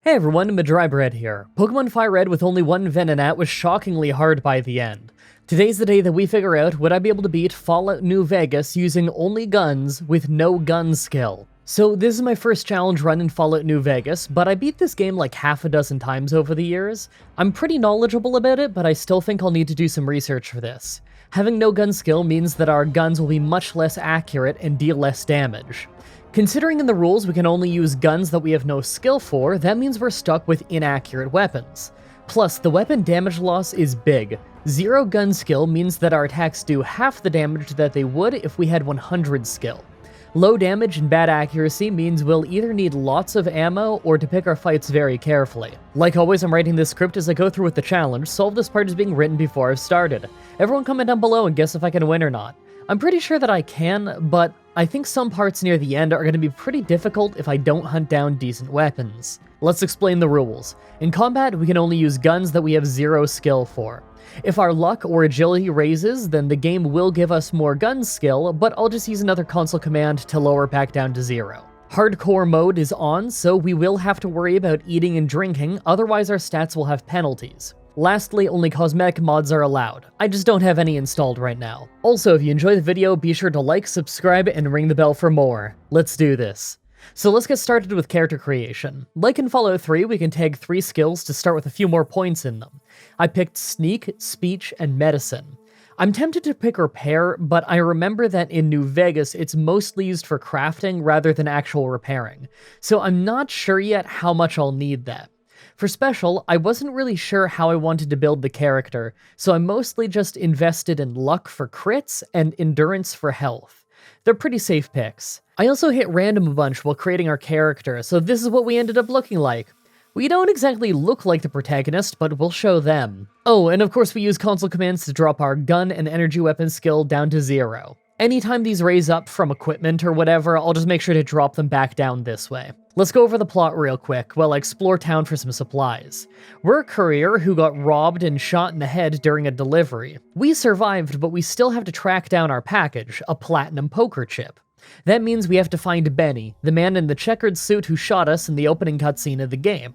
Hey everyone, Mah-Dry-Bread here. Pokemon Fire Red with only one Venonat was shockingly hard by the end. Today's the day that we figure out would I be able to beat Fallout New Vegas using only guns with no gun skill. So this is my first challenge run in Fallout New Vegas, but I beat this game like half a dozen times over the years. I'm pretty knowledgeable about it, but I still think I'll need to do some research for this. Having no gun skill means that our guns will be much less accurate and deal less damage. Considering in the rules we can only use guns that we have no skill for, that means we're stuck with inaccurate weapons. Plus, the weapon damage loss is big. 0 gun skill means that our attacks do half the damage that they would if we had 100 skill. Low damage and bad accuracy means we'll either need lots of ammo or to pick our fights very carefully. Like always, I'm writing this script as I go through with the challenge, so all of this part is being written before I've started. Everyone comment down below and guess if I can win or not. I'm pretty sure that I can, but I think some parts near the end are going to be pretty difficult if I don't hunt down decent weapons. Let's explain the rules. In combat, we can only use guns that we have 0 skill for. If our luck or agility raises, then the game will give us more gun skill, but I'll just use another console command to lower back down to 0. Hardcore mode is on, so we will have to worry about eating and drinking, otherwise our stats will have penalties. Lastly, only cosmetic mods are allowed. I just don't have any installed right now. Also, if you enjoy the video, be sure to like, subscribe, and ring the bell for more. Let's do this. So let's get started with character creation. Like in Fallout 3, we can tag 3 skills to start with a few more points in them. I picked Sneak, Speech, and Medicine. I'm tempted to pick Repair, but I remember that in New Vegas, it's mostly used for crafting rather than actual repairing. So I'm not sure yet how much I'll need that. For Special, I wasn't really sure how I wanted to build the character, so I mostly just invested in luck for crits and endurance for health. They're pretty safe picks. I also hit random a bunch while creating our character, so this is what we ended up looking like. We don't exactly look like the protagonist, but we'll show them. Oh, and of course we use console commands to drop our gun and energy weapon skill down to 0. Anytime these raise up from equipment or whatever, I'll just make sure to drop them back down this way. Let's go over the plot real quick while I explore town for some supplies. We're a courier who got robbed and shot in the head during a delivery. We survived, but we still have to track down our package, a platinum poker chip. That means we have to find Benny, the man in the checkered suit who shot us in the opening cutscene of the game.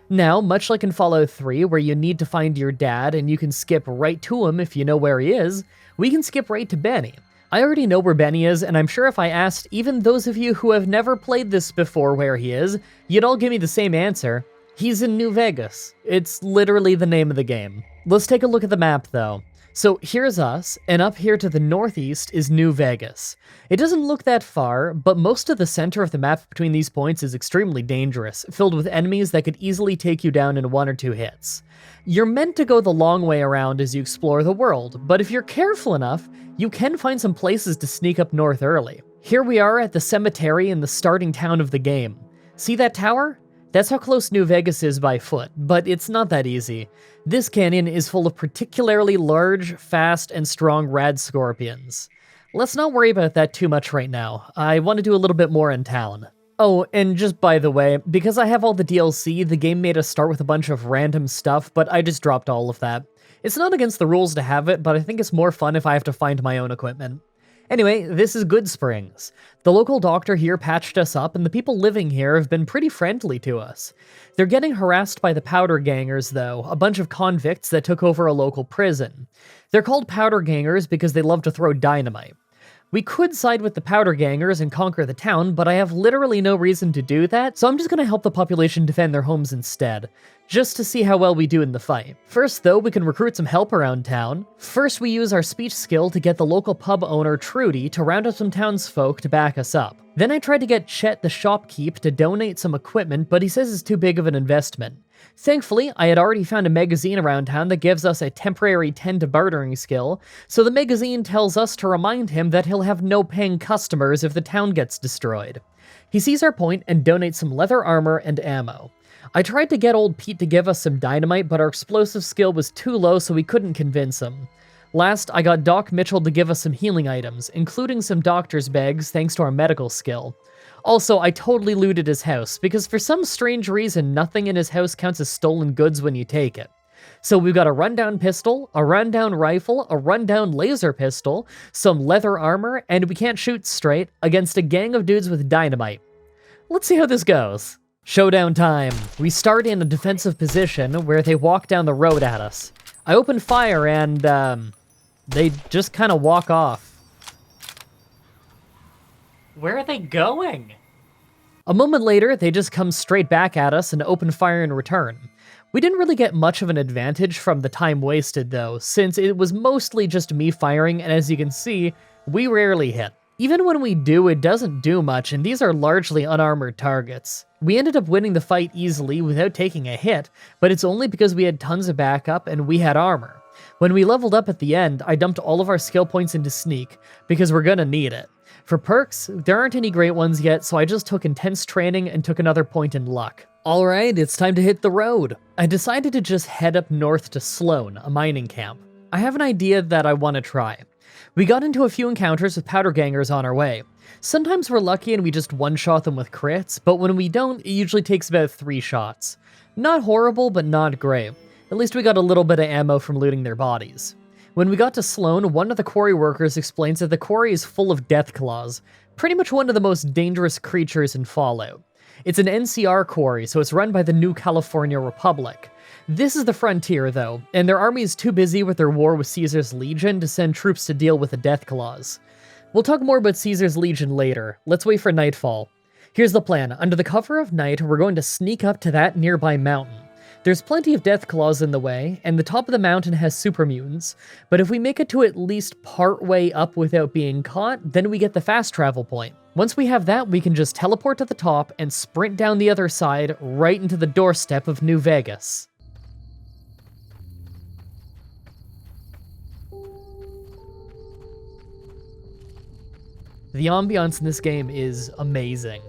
Now, much like in Fallout 3, where you need to find your dad and you can skip right to him if you know where he is, we can skip right to Benny. I already know where Benny is, and I'm sure if I asked even those of you who have never played this before where he is, you'd all give me the same answer. He's in New Vegas. It's literally the name of the game. Let's take a look at the map, though. So here's us, and up here to the northeast is New Vegas. It doesn't look that far, but most of the center of the map between these points is extremely dangerous, filled with enemies that could easily take you down in 1 or 2 hits. You're meant to go the long way around as you explore the world, but if you're careful enough, you can find some places to sneak up north early. Here we are at the cemetery in the starting town of the game. See that tower? That's how close New Vegas is by foot, but it's not that easy. This canyon is full of particularly large, fast, and strong rad scorpions. Let's not worry about that too much right now. I want to do a little bit more in town. Oh, and just by the way, because I have all the DLC, the game made us start with a bunch of random stuff, but I just dropped all of that. It's not against the rules to have it, but I think it's more fun if I have to find my own equipment. Anyway, this is Goodsprings. The local doctor here patched us up, and the people living here have been pretty friendly to us. They're getting harassed by the Powder Gangers, though, a bunch of convicts that took over a local prison. They're called Powder Gangers because they love to throw dynamite. We could side with the Powder Gangers and conquer the town, but I have literally no reason to do that, so I'm just gonna help the population defend their homes instead, just to see how well we do in the fight. First though, we can recruit some help around town. First we use our speech skill to get the local pub owner Trudy to round up some townsfolk to back us up. Then I tried to get Chet the shopkeep to donate some equipment, but he says it's too big of an investment. Thankfully, I had already found a magazine around town that gives us a temporary 10 to bartering skill, so the magazine tells us to remind him that he'll have no paying customers if the town gets destroyed. He sees our point and donates some leather armor and ammo. I tried to get old Pete to give us some dynamite, but our explosive skill was too low so we couldn't convince him. Last, I got Doc Mitchell to give us some healing items, including some doctor's bags thanks to our medical skill. Also, I totally looted his house, because for some strange reason, nothing in his house counts as stolen goods when you take it. So we've got a rundown pistol, a rundown rifle, a rundown laser pistol, some leather armor, and we can't shoot straight against a gang of dudes with dynamite. Let's see how this goes. Showdown time. We start in a defensive position where they walk down the road at us. I open fire and, they just kind of walk off. Where are they going? A moment later, they just come straight back at us and open fire in return. We didn't really get much of an advantage from the time wasted though, since it was mostly just me firing, and as you can see, we rarely hit. Even when we do, it doesn't do much, and these are largely unarmored targets. We ended up winning the fight easily without taking a hit, but it's only because we had tons of backup and we had armor. When we leveled up at the end, I dumped all of our skill points into Sneak, because we're gonna need it. For perks, there aren't any great ones yet, so I just took Intense Training and took another point in Luck. Alright, it's time to hit the road. I decided to just head up north to Sloan, a mining camp. I have an idea that I want to try. We got into a few encounters with powder gangers on our way. Sometimes we're lucky and we just one-shot them with crits, but when we don't, it usually takes about 3 shots. Not horrible, but not great. At least we got a little bit of ammo from looting their bodies. When we got to Sloan, one of the quarry workers explains that the quarry is full of death claws, pretty much one of the most dangerous creatures in Fallout. It's an NCR quarry, so it's run by the New California Republic. This is the frontier, though, and their army is too busy with their war with Caesar's Legion to send troops to deal with the death claws. We'll talk more about Caesar's Legion later. Let's wait for nightfall. Here's the plan. Under the cover of night, we're going to sneak up to that nearby mountain. There's plenty of death claws in the way, and the top of the mountain has super mutants, but if we make it to at least part way up without being caught, then we get the fast travel point. Once we have that, we can just teleport to the top and sprint down the other side right into the doorstep of New Vegas. The ambiance in this game is amazing.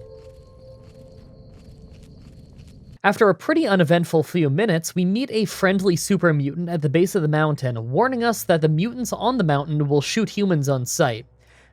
After a pretty uneventful few minutes, we meet a friendly super mutant at the base of the mountain, warning us that the mutants on the mountain will shoot humans on sight.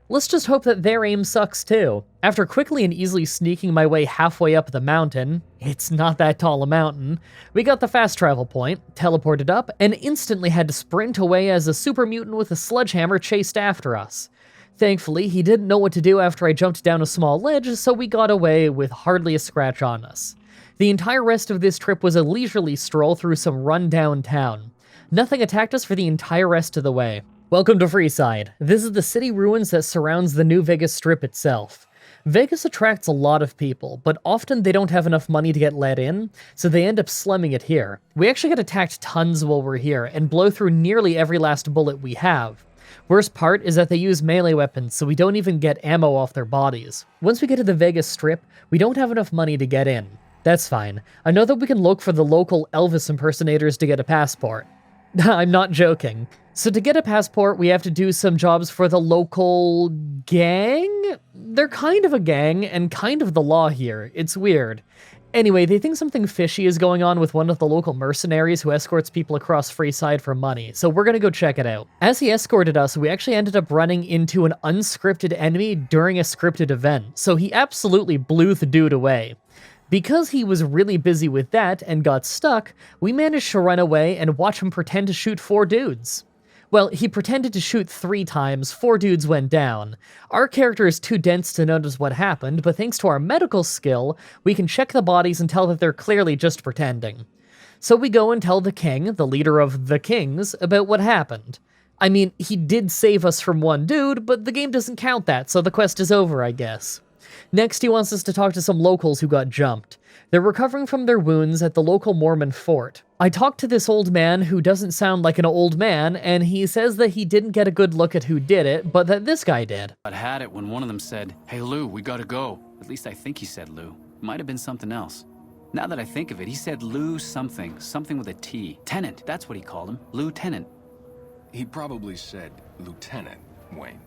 Let's just hope that their aim sucks too. After quickly and easily sneaking my way halfway up the mountain, it's not that tall a mountain, we got the fast travel point, teleported up, and instantly had to sprint away as a super mutant with a sledgehammer chased after us. Thankfully, he didn't know what to do after I jumped down a small ledge, so we got away with hardly a scratch on us. The entire rest of this trip was a leisurely stroll through some run-down town. Nothing attacked us for the entire rest of the way. Welcome to Freeside. This is the city ruins that surrounds the New Vegas Strip itself. Vegas attracts a lot of people, but often they don't have enough money to get let in, so they end up slumming it here. We actually get attacked tons while we're here, and blow through nearly every last bullet we have. Worst part is that they use melee weapons, so we don't even get ammo off their bodies. Once we get to the Vegas Strip, we don't have enough money to get in. That's fine. I know that we can look for the local Elvis impersonators to get a passport. I'm not joking. So to get a passport, we have to do some jobs for the local gang? They're kind of a gang, and kind of the law here. It's weird. Anyway, they think something fishy is going on with one of the local mercenaries who escorts people across Freeside for money, so we're gonna go check it out. As he escorted us, we actually ended up running into an unscripted enemy during a scripted event, so he absolutely blew the dude away. Because he was really busy with that and got stuck, we managed to run away and watch him pretend to shoot 4 dudes. Well, he pretended to shoot 3 times, 4 dudes went down. Our character is too dense to notice what happened, but thanks to our medical skill, we can check the bodies and tell that they're clearly just pretending. So we go and tell the king, the leader of the kings, about what happened. I mean, he did save us from 1 dude, but the game doesn't count that, so the quest is over, I guess. Next, he wants us to talk to some locals who got jumped. They're recovering from their wounds at the local Mormon fort. I talked to this old man who doesn't sound like an old man, and he says that he didn't get a good look at who did it, but that this guy did. I had it when one of them said, "Hey Lou, we gotta go." At least I think he said Lou. Might have been something else. Now that I think of it, he said Lou something with a T. Tennant, that's what he called him. Lieutenant. He probably said Lieutenant, Wayne.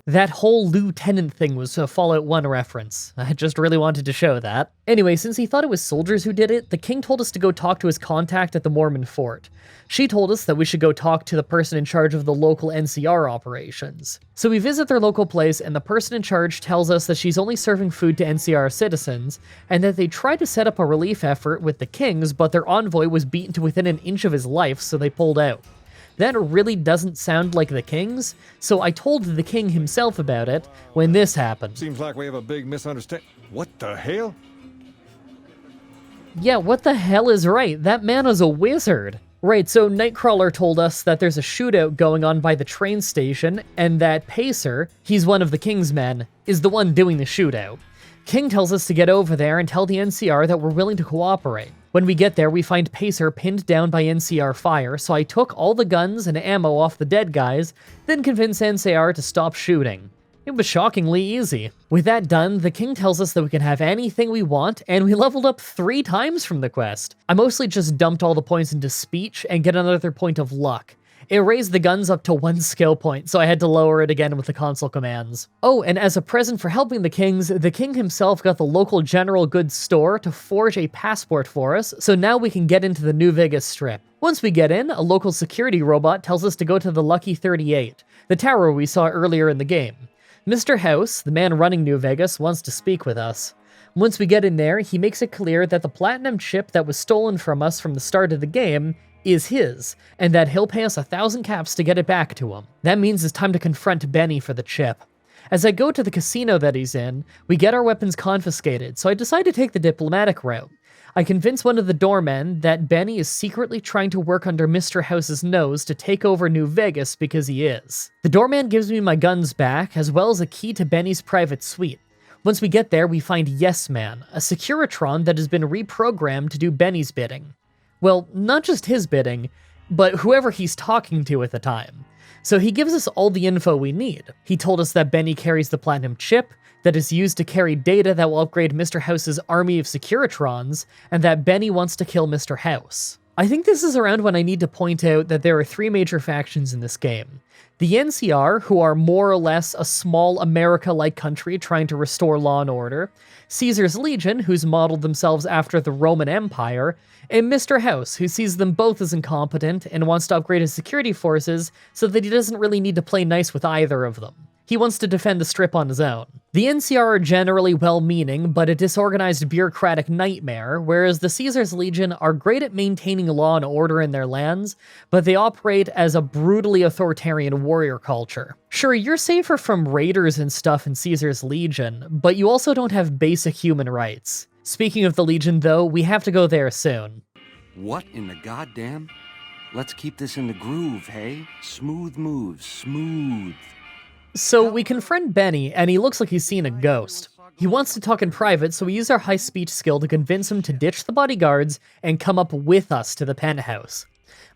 That whole lieutenant thing was a Fallout 1 reference. I just really wanted to show that. Anyway, since he thought it was soldiers who did it, the king told us to go talk to his contact at the Mormon fort. She told us that we should go talk to the person in charge of the local NCR operations. So we visit their local place, and the person in charge tells us that she's only serving food to NCR citizens, and that they tried to set up a relief effort with the kings, but their envoy was beaten to within an inch of his life, so they pulled out. That really doesn't sound like the king's, so I told the king himself about it when this happened. Seems like we have a big misunderstanding. What the hell? Yeah, what the hell is right? That man is a wizard. Right, so Nightcrawler told us that there's a shootout going on by the train station, and that Pacer, he's one of the King's men, is the one doing the shootout. King tells us to get over there and tell the NCR that we're willing to cooperate. When we get there, we find Pacer pinned down by NCR fire, so I took all the guns and ammo off the dead guys, then convinced NCR to stop shooting. It was shockingly easy. With that done, the King tells us that we can have anything we want, and we leveled up 3 times from the quest. I mostly just dumped all the points into speech and get another point of luck. It raised the guns up to 1 skill point, so I had to lower it again with the console commands. Oh, and as a present for helping the Kings, the King himself got the local general goods store to forge a passport for us, so now we can get into the New Vegas Strip. Once we get in, a local security robot tells us to go to the Lucky 38, the tower we saw earlier in the game. Mr. House, the man running New Vegas, wants to speak with us. Once we get in there, he makes it clear that the platinum chip that was stolen from us from the start of the game is his, and that he'll pay us 1,000 caps to get it back to him. That means it's time to confront Benny for the chip. As I go to the casino that he's in, we get our weapons confiscated, so I decide to take the diplomatic route. I convince one of the doormen that Benny is secretly trying to work under Mr. House's nose to take over New Vegas because he is. The doorman gives me my guns back, as well as a key to Benny's private suite. Once we get there, we find Yes Man, a Securitron that has been reprogrammed to do Benny's bidding. Well, not just his bidding, but whoever he's talking to at the time. So he gives us all the info we need. He told us that Benny carries the platinum chip, that is used to carry data that will upgrade Mr. House's army of Securitrons, and that Benny wants to kill Mr. House. I think this is around when I need to point out that there are 3 major factions in this game. The NCR, who are more or less a small America-like country trying to restore law and order, Caesar's Legion, who's modeled themselves after the Roman Empire, and Mr. House, who sees them both as incompetent and wants to upgrade his security forces so that he doesn't really need to play nice with either of them. He wants to defend the Strip on his own. The NCR are generally well-meaning, but a disorganized bureaucratic nightmare, whereas the Caesar's Legion are great at maintaining law and order in their lands, but they operate as a brutally authoritarian warrior culture. Sure, you're safer from raiders and stuff in Caesar's Legion, but you also don't have basic human rights. Speaking of the Legion, though, we have to go there soon. What in the goddamn? Let's keep this in the groove, hey? Smooth moves, smooth. So we confront Benny, and he looks like he's seen a ghost. He wants to talk in private, so we use our high speech skill to convince him to ditch the bodyguards and come up with us to the penthouse.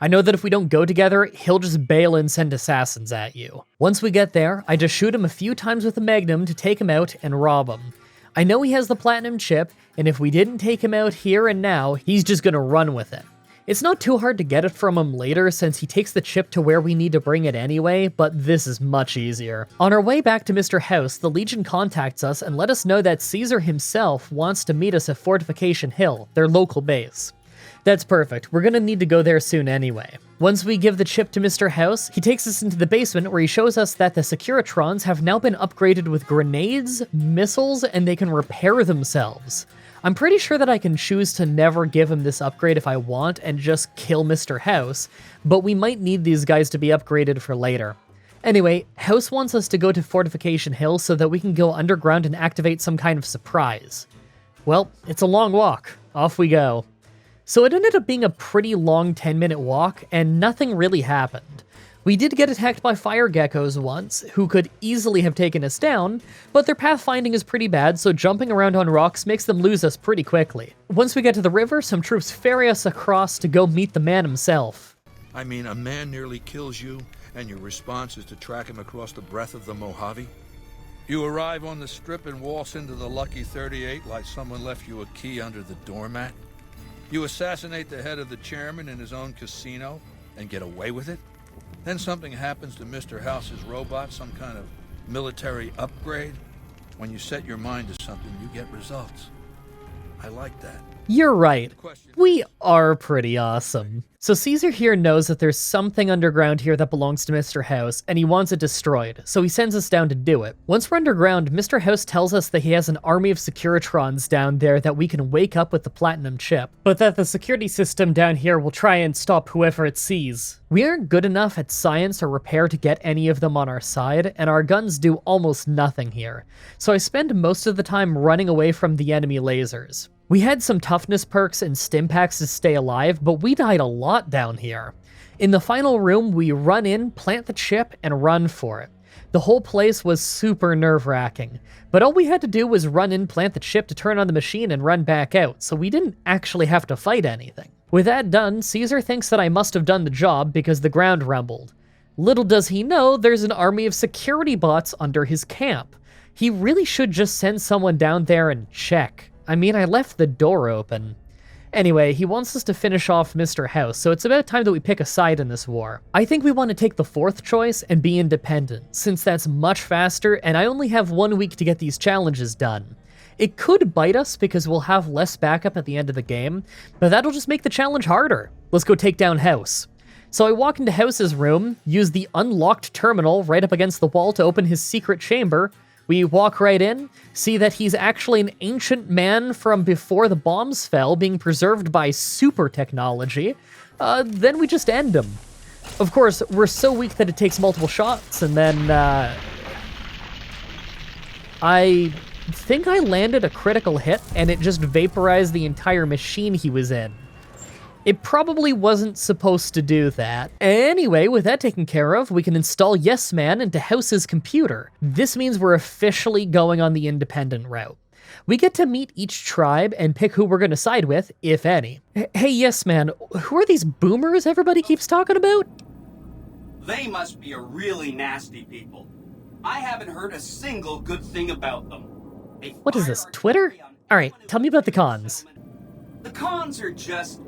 I know that if we don't go together, he'll just bail and send assassins at you. Once we get there, I just shoot him a few times with a magnum to take him out and rob him. I know he has the platinum chip, and if we didn't take him out here and now, he's just gonna run with it. It's not too hard to get it from him later since he takes the chip to where we need to bring it anyway, but this is much easier. On our way back to Mr. House, the Legion contacts us and let us know that Caesar himself wants to meet us at Fortification Hill, their local base. That's perfect, we're gonna need to go there soon anyway. Once we give the chip to Mr. House, he takes us into the basement where he shows us that the Securitrons have now been upgraded with grenades, missiles, and they can repair themselves. I'm pretty sure that I can choose to never give him this upgrade if I want and just kill Mr. House, but we might need these guys to be upgraded for later. Anyway, House wants us to go to Fortification Hill so that we can go underground and activate some kind of surprise. Well, it's a long walk. Off we go. So it ended up being a pretty long 10-minute walk, and nothing really happened. We did get attacked by fire geckos once, who could easily have taken us down, but their pathfinding is pretty bad, so jumping around on rocks makes them lose us pretty quickly. Once we get to the river, some troops ferry us across to go meet the man himself. I mean, a man nearly kills you, and your response is to track him across the breadth of the Mojave? You arrive on the Strip and waltz into the Lucky 38 like someone left you a key under the doormat? You assassinate the head of the chairman in his own casino and get away with it? Then something happens to Mr. House's robot, some kind of military upgrade. When you set your mind to something, you get results. I like that. You're right. We are pretty awesome. So Caesar here knows that there's something underground here that belongs to Mr. House, and he wants it destroyed, so he sends us down to do it. Once we're underground, Mr. House tells us that he has an army of Securitrons down there that we can wake up with the platinum chip, but that the security system down here will try and stop whoever it sees. We aren't good enough at science or repair to get any of them on our side, and our guns do almost nothing here, so I spend most of the time running away from the enemy lasers. We had some toughness perks and stim packs to stay alive, but we died a lot down here. In the final room, we run in, plant the chip, and run for it. The whole place was super nerve-wracking, but all we had to do was run in, plant the chip to turn on the machine, and run back out, so we didn't actually have to fight anything. With that done, Caesar thinks that I must have done the job because the ground rumbled. Little does he know, there's an army of security bots under his camp. He really should just send someone down there and check. I mean, I left the door open. Anyway, he wants us to finish off Mr. House, so it's about time that we pick a side in this war. I think we want to take the fourth choice and be independent, since that's much faster and I only have 1 week to get these challenges done. It could bite us because we'll have less backup at the end of the game, but that'll just make the challenge harder. Let's go take down House. So I walk into House's room, use the unlocked terminal right up against the wall to open his secret chamber. We walk right in, see that he's actually an ancient man from before the bombs fell, being preserved by super technology. Then we just end him. Of course, we're so weak that it takes multiple shots, and then, I think I landed a critical hit, and it just vaporized the entire machine he was in. It probably wasn't supposed to do that. Anyway, with that taken care of, we can install Yes Man into House's computer. This means we're officially going on the independent route. We get to meet each tribe and pick who we're going to side with, if any. Hey, Yes Man, who are these boomers everybody keeps talking about? They must be a really nasty people. I haven't heard a single good thing about them. What is this, Twitter? Alright, tell me about the cons. The cons are just...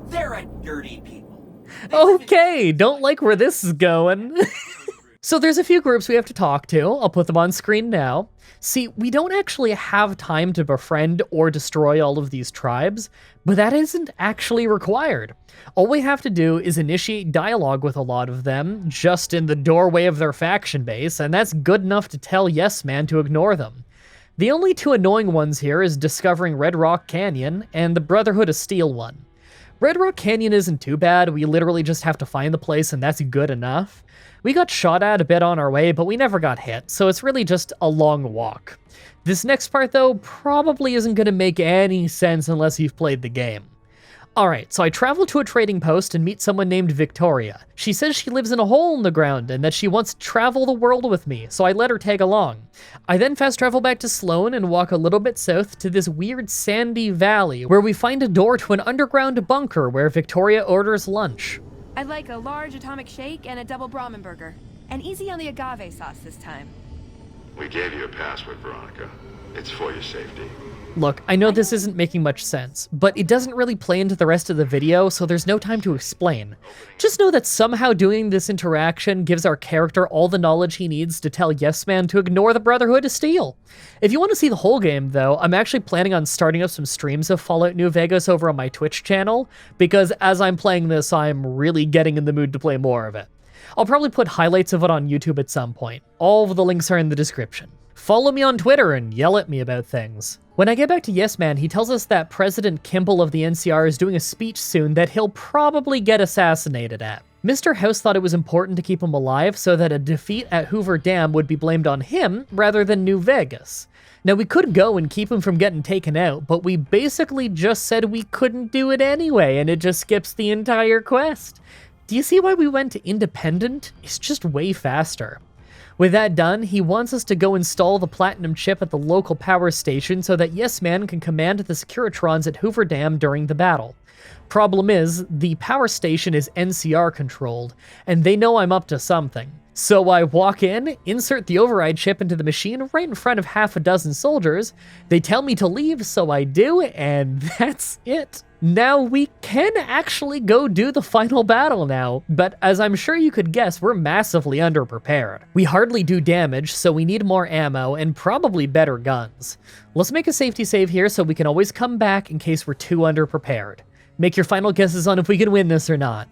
they're a dirty people. Okay, don't like where this is going. So there's a few groups we have to talk to. I'll put them on screen now. See, we don't actually have time to befriend or destroy all of these tribes, but that isn't actually required. All we have to do is initiate dialogue with a lot of them, just in the doorway of their faction base, and that's good enough to tell Yes Man to ignore them. The only two annoying ones here is discovering Red Rock Canyon and the Brotherhood of Steel one. Red Rock Canyon isn't too bad, we literally just have to find the place and that's good enough. We got shot at a bit on our way, but we never got hit, so it's really just a long walk. This next part though probably isn't going to make any sense unless you've played the game. Alright, so I travel to a trading post and meet someone named Victoria. She says she lives in a hole in the ground and that she wants to travel the world with me, so I let her tag along. I then fast travel back to Sloan and walk a little bit south to this weird sandy valley where we find a door to an underground bunker where Victoria orders lunch. I'd like a large atomic shake and a double Brahmin burger. And easy on the agave sauce this time. We gave you a password, Veronica. It's for your safety. Look, I know this isn't making much sense, but it doesn't really play into the rest of the video, so there's no time to explain. Just know that somehow doing this interaction gives our character all the knowledge he needs to tell Yes Man to ignore the Brotherhood of Steel. If you want to see the whole game, though, I'm actually planning on starting up some streams of Fallout New Vegas over on my Twitch channel, because as I'm playing this, I'm really getting in the mood to play more of it. I'll probably put highlights of it on YouTube at some point. All of the links are in the description. Follow me on Twitter and yell at me about things. When I get back to Yes Man, he tells us that President Kimball of the NCR is doing a speech soon that he'll probably get assassinated at. Mr. House thought it was important to keep him alive so that a defeat at Hoover Dam would be blamed on him rather than New Vegas. Now we could go and keep him from getting taken out, but we basically just said we couldn't do it anyway and it just skips the entire quest. Do you see why we went to Independent? It's just way faster. With that done, he wants us to go install the Platinum chip at the local power station so that Yes Man can command the Securitrons at Hoover Dam during the battle. Problem is, the power station is NCR controlled, and they know I'm up to something. So I walk in, insert the override chip into the machine right in front of half a dozen soldiers, they tell me to leave, so I do, and that's it. Now we can actually go do the final battle now, but as I'm sure you could guess, we're massively underprepared. We hardly do damage, so we need more ammo and probably better guns. Let's make a safety save here so we can always come back in case we're too underprepared. Make your final guesses on if we can win this or not.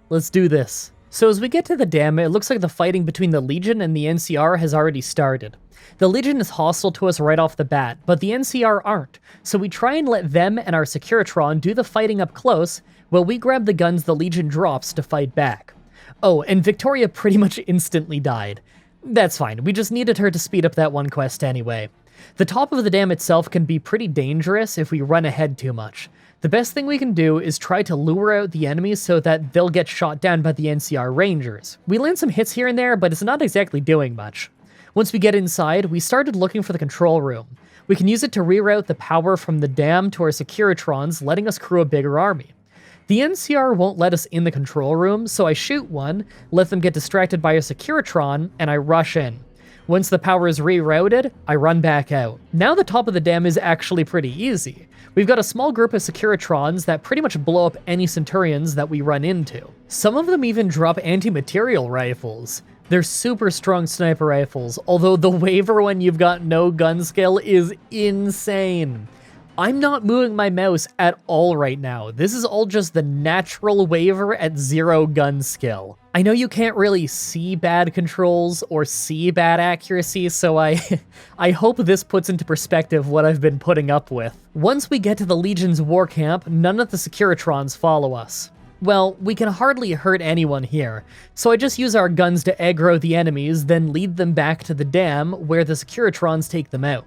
Let's do this. So as we get to the dam, it looks like the fighting between the Legion and the NCR has already started. The Legion is hostile to us right off the bat, but the NCR aren't, so we try and let them and our Securitron do the fighting up close, while we grab the guns the Legion drops to fight back. Oh, and Victoria pretty much instantly died. That's fine, we just needed her to speed up that one quest anyway. The top of the dam itself can be pretty dangerous if we run ahead too much. The best thing we can do is try to lure out the enemies so that they'll get shot down by the NCR Rangers. We land some hits here and there, but it's not exactly doing much. Once we get inside, we started looking for the control room. We can use it to reroute the power from the dam to our Securitrons, letting us crew a bigger army. The NCR won't let us in the control room, so I shoot one, let them get distracted by a Securitron, and I rush in. Once the power is rerouted, I run back out. Now the top of the dam is actually pretty easy. We've got a small group of Securitrons that pretty much blow up any Centurions that we run into. Some of them even drop anti-material rifles. They're super strong sniper rifles, although the waiver when you've got no gun skill is insane. I'm not moving my mouse at all right now. This is all just the natural waiver at 0 gun skill. I know you can't really see bad controls or see bad accuracy, so I hope this puts into perspective what I've been putting up with. Once we get to the Legion's war camp, none of the Securitrons follow us. Well, we can hardly hurt anyone here, so I just use our guns to aggro the enemies, then lead them back to the dam, where the Securitrons take them out.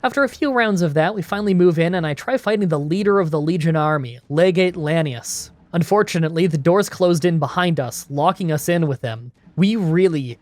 After a few rounds of that, we finally move in and I try fighting the leader of the Legion army, Legate Lanius. Unfortunately, the doors closed in behind us, locking us in with them. We really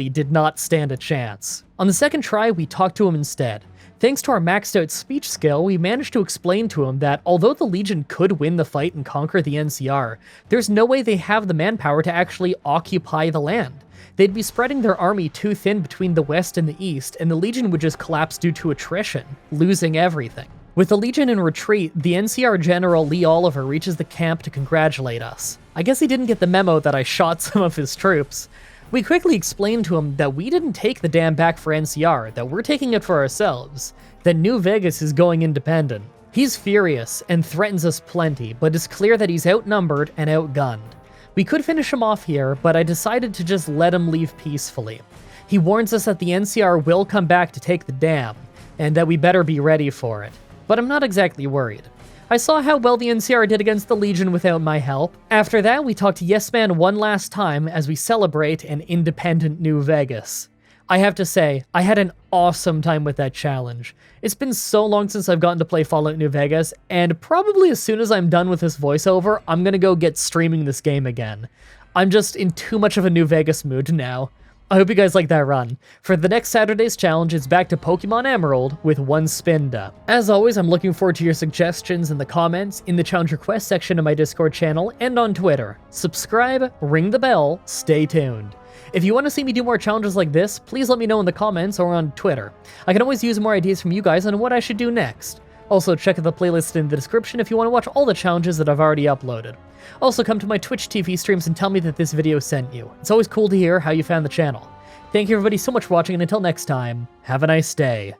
did not stand a chance. On the second try, we talked to him instead. Thanks to our maxed out speech skill, we managed to explain to him that although the Legion could win the fight and conquer the NCR, there's no way they have the manpower to actually occupy the land. They'd be spreading their army too thin between the west and the east, and the Legion would just collapse due to attrition, losing everything. With the Legion in retreat, the NCR General Lee Oliver reaches the camp to congratulate us. I guess he didn't get the memo that I shot some of his troops. We quickly explained to him that we didn't take the dam back for NCR, that we're taking it for ourselves, that New Vegas is going independent. He's furious and threatens us plenty, but it's clear that he's outnumbered and outgunned. We could finish him off here, but I decided to just let him leave peacefully. He warns us that the NCR will come back to take the dam, and that we better be ready for it. But I'm not exactly worried. I saw how well the NCR did against the Legion without my help. After that, we talked to Yes Man one last time as we celebrate an independent New Vegas. I have to say, I had an awesome time with that challenge. It's been so long since I've gotten to play Fallout New Vegas, and probably as soon as I'm done with this voiceover, I'm gonna go get streaming this game again. I'm just in too much of a New Vegas mood now. I hope you guys like that run. For the next Saturday's challenge, it's back to Pokemon Emerald with 1 Spinda. As always, I'm looking forward to your suggestions in the comments, in the challenge request section of my Discord channel, and on Twitter. Subscribe, ring the bell, stay tuned. If you want to see me do more challenges like this, please let me know in the comments or on Twitter. I can always use more ideas from you guys on what I should do next. Also, check out the playlist in the description if you want to watch all the challenges that I've already uploaded. Also, come to my Twitch TV streams and tell me that this video sent you. It's always cool to hear how you found the channel. Thank you everybody so much for watching, and until next time, have a nice day.